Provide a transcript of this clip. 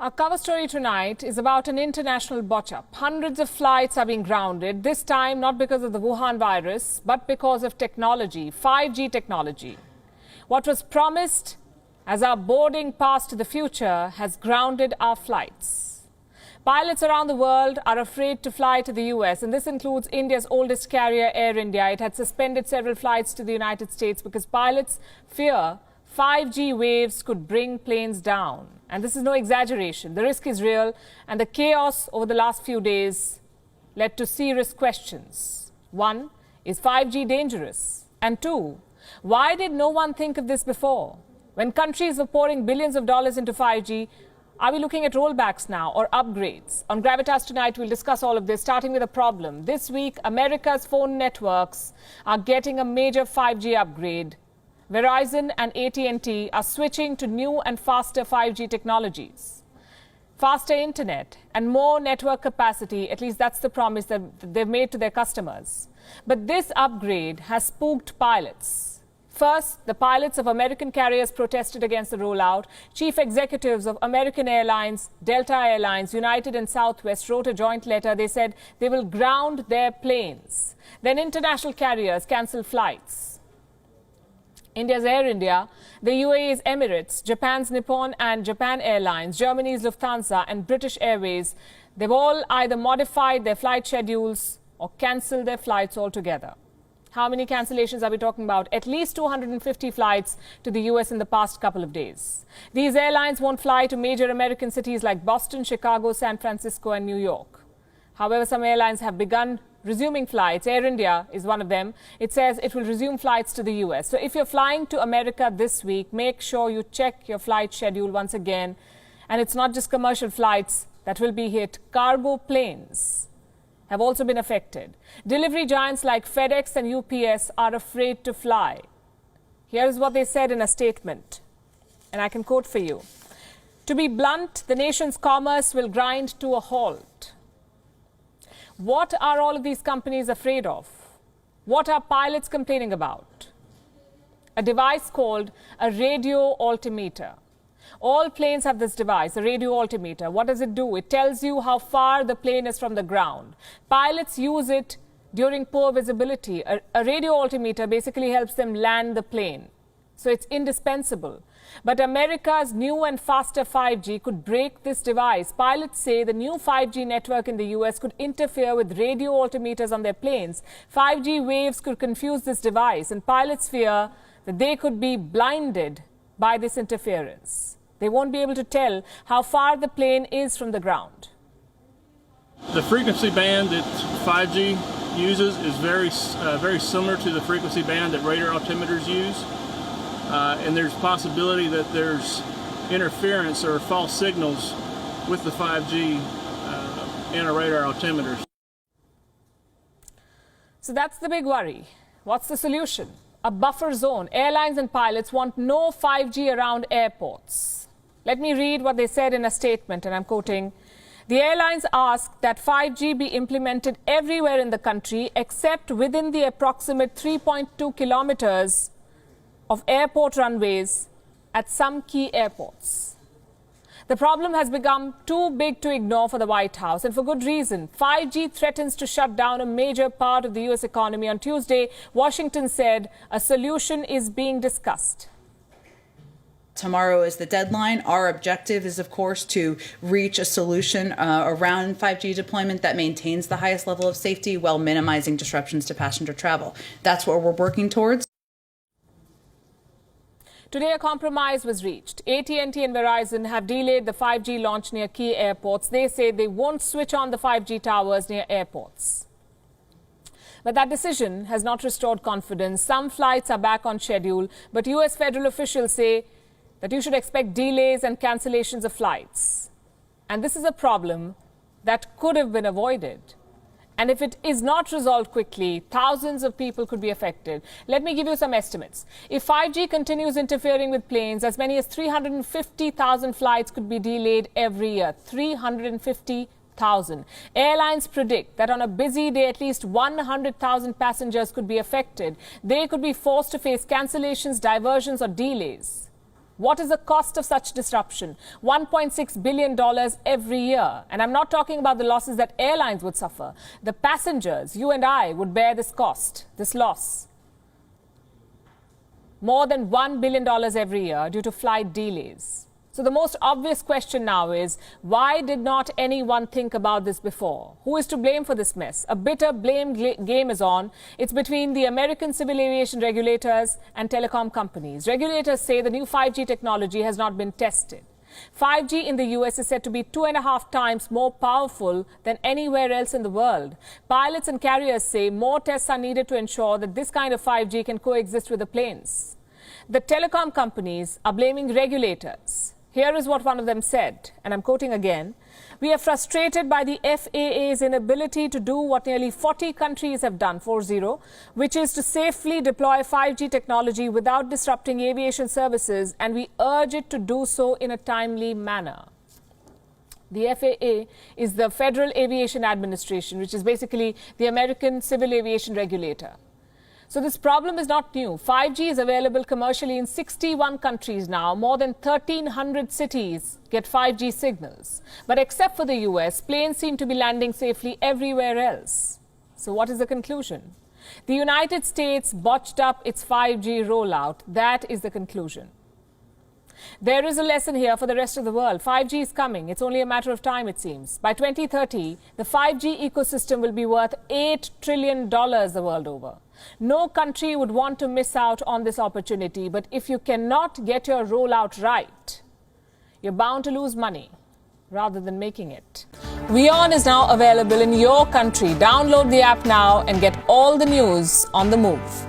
Our cover story tonight is about an international botch-up. Hundreds of flights are being grounded, this time not because of the Wuhan virus, but because of technology, 5G technology. What was promised as our boarding pass to the future has grounded our flights. Pilots around the world are afraid to fly to the US, and this includes India's oldest carrier, Air India. It had suspended several flights to the United States because pilots fear 5G waves could bring planes down. And this is no exaggeration. The risk is real, and the chaos over the last few days led to serious questions. One, is 5G dangerous? And two, why did no one think of this before? When countries were pouring billions of dollars into 5G, are we looking at rollbacks now or upgrades? On Gravitas tonight, we'll discuss all of this, starting with a problem. This week, America's phone networks are getting a major 5G upgrade. Verizon and AT&T are switching to new and faster 5G technologies. Faster internet and more network capacity, at least that's the promise that they've made to their customers. But this upgrade has spooked pilots. First, the pilots of American carriers protested against the rollout. Chief executives of American Airlines, Delta Airlines, United and Southwest wrote a joint letter. They said they will ground their planes. Then international carriers cancel flights. India's Air India, the UAE's Emirates, Japan's Nippon and Japan Airlines, Germany's Lufthansa and British Airways, they've all either modified their flight schedules or cancelled their flights altogether. How many cancellations are we talking about? At least 250 flights to the US in the past couple of days. These airlines won't fly to major American cities like Boston, Chicago, San Francisco and New York. However, some airlines have begun resuming flights. Air India is one of them. It says it will resume flights to the US. So if you're flying to America this week, make sure you check your flight schedule once again. And it's not just commercial flights that will be hit. Cargo planes have also been affected. Delivery giants like FedEx and UPS are afraid to fly. Here's what they said in a statement, and I can quote for you. To be blunt, the nation's commerce will grind to a halt. What are all of these companies afraid of? What are pilots complaining about? A device called a radio altimeter. All planes have this device, a radio altimeter. What does it do? It tells you how far the plane is from the ground. Pilots use it during poor visibility. A radio altimeter basically helps them land the plane. So it's indispensable. But America's new and faster 5G could break this device. Pilots say the new 5G network in the US could interfere with radio altimeters on their planes. 5G waves could confuse this device, and pilots fear that they could be blinded by this interference. They won't be able to tell how far the plane is from the ground. The frequency band that 5G uses is very similar to the frequency band that radar altimeters use. And there's possibility that there's interference or false signals with the 5G and our radar altimeters. So that's the big worry. What's the solution? A buffer zone. Airlines and pilots want no 5G around airports. Let me read what they said in a statement, and I'm quoting. The airlines ask that 5G be implemented everywhere in the country except within the approximate 3.2 kilometers of airport runways at some key airports. The problem has become too big to ignore for the White House, and for good reason. 5G threatens to shut down a major part of the US economy. On Tuesday, Washington said a solution is being discussed. Tomorrow is the deadline. Our objective is, of course, to reach a solution around 5G deployment that maintains the highest level of safety while minimizing disruptions to passenger travel. That's what we're working towards. Today, a compromise was reached. AT&T and Verizon have delayed the 5G launch near key airports. They say they won't switch on the 5G towers near airports. But that decision has not restored confidence. Some flights are back on schedule, but US federal officials say that you should expect delays and cancellations of flights. And this is a problem that could have been avoided. And if it is not resolved quickly, thousands of people could be affected. Let me give you some estimates. If 5G continues interfering with planes, as many as 350,000 flights could be delayed every year. 350,000. Airlines predict that on a busy day, at least 100,000 passengers could be affected. They could be forced to face cancellations, diversions, or delays. What is the cost of such disruption? $1.6 billion every year. And I'm not talking about the losses that airlines would suffer. The passengers, you and I, would bear this cost, this loss. More than $1 billion every year due to flight delays. So the most obvious question now is, why did not anyone think about this before? Who is to blame for this mess? A bitter blame game is on. It's between the American civil aviation regulators and telecom companies. Regulators say the new 5G technology has not been tested. 5G in the US is said to be 2.5 times more powerful than anywhere else in the world. Pilots and carriers say more tests are needed to ensure that this kind of 5G can coexist with the planes. The telecom companies are blaming regulators. Here is what one of them said, and I'm quoting again. We are frustrated by the FAA's inability to do what nearly 40 countries have done, 40, which is to safely deploy 5G technology without disrupting aviation services, and we urge it to do so in a timely manner. The FAA is the Federal Aviation Administration, which is basically the American civil aviation regulator. So this problem is not new. 5G is available commercially in 61 countries now. More than 1,300 cities get 5G signals. But except for the US, planes seem to be landing safely everywhere else. So what is the conclusion? The United States botched up its 5G rollout. That is the conclusion. There is a lesson here for the rest of the world. 5G is coming. It's only a matter of time, it seems. By 2030, the 5G ecosystem will be worth $8 trillion the world over. No country would want to miss out on this opportunity, but if you cannot get your rollout right, you're bound to lose money rather than making it. WION is now available in your country. Download the app now and get all the news on the move.